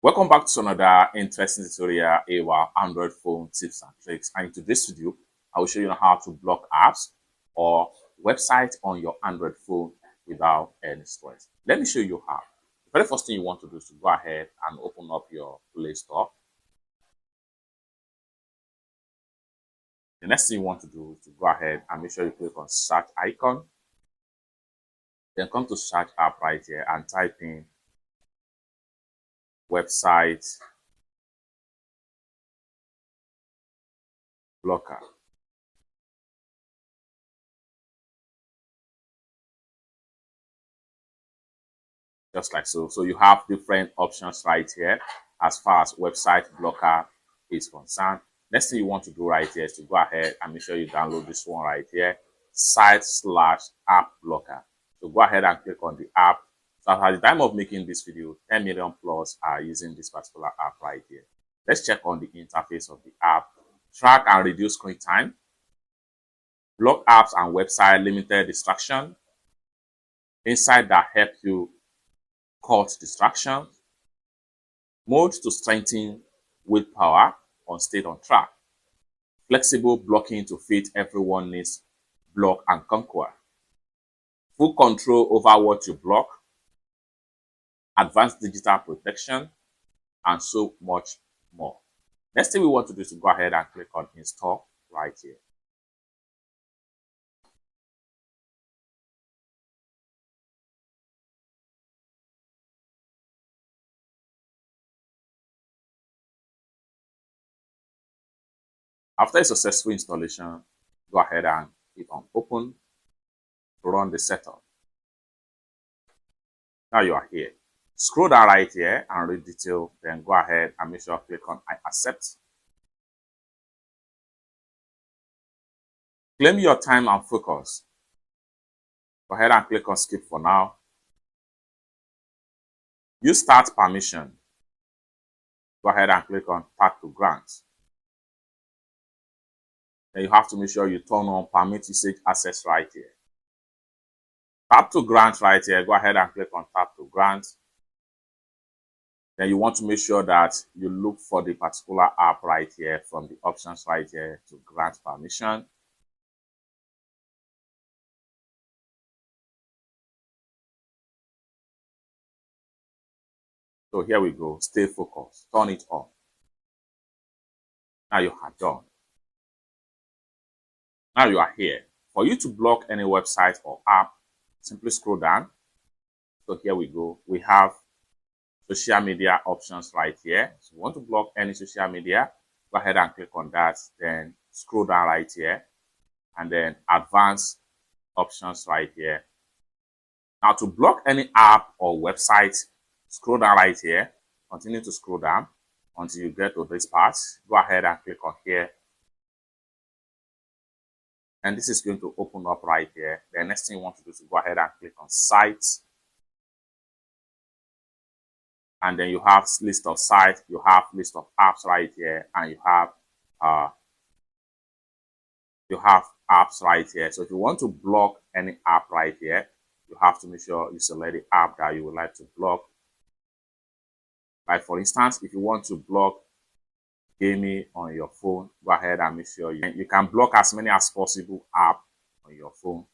Welcome back to another interesting tutorial about Android phone tips and tricks. And in today's video, I will show you how to block apps or websites on your Android phone without any stress. Let me show you how. The very first thing you want to do is to go ahead and open up your Play Store. The next thing you want to do is to go ahead and make sure you click on search icon. Then come to search app right here and type in website blocker. Just like so. So you have different options right here as far as website blocker is concerned. Next thing you want to do right here is to go ahead and make sure you download this one right here, site/app blocker. So go ahead and click on the app. So at the time of making this video, 10 million plus are using this particular app right here. Let's check on the interface of the app. Track and reduce screen time. Block apps and website limited distraction. Insight that help you cut distraction. Mode to strengthen willpower on stay on track. Flexible blocking to fit everyone needs block and conquer. Full control over what you block. Advanced digital protection, and so much more. Next thing we want to do is to go ahead and click on install right here. After a successful installation, go ahead and click on open to run the setup. Now you are here. Scroll down right here and read detail, then go ahead and make sure you click on I accept. Claim your time and focus. Go ahead and click on skip for now. Use start permission. Go ahead and click on tap to grant. Then you have to make sure you turn on permit usage access right here. Tap to grant right here. Go ahead and click on tap to grant. Then you want to make sure that you look for the particular app right here from the options right here to grant permission. So here we go. Stay focused. Turn it on. Now you are done. Now you are here. For you to block any website or app, simply scroll down. So here we go. We have social media options right here. So you want to block any social media, go ahead and click on that. Then scroll down right here. And then advanced options right here. Now to block any app or website, scroll down right here. Continue to scroll down until you get to this part. Go ahead and click on here. And this is going to open up right here. The next thing you want to do is to go ahead and click on sites. And then you have list of sites, you have list of apps right here, and you have apps right here. So if you want to block any app right here, you have to make sure you select the app that you would like to block. Like for instance, if you want to block gaming on your phone, go ahead and make sure you can block as many as possible apps on your phone.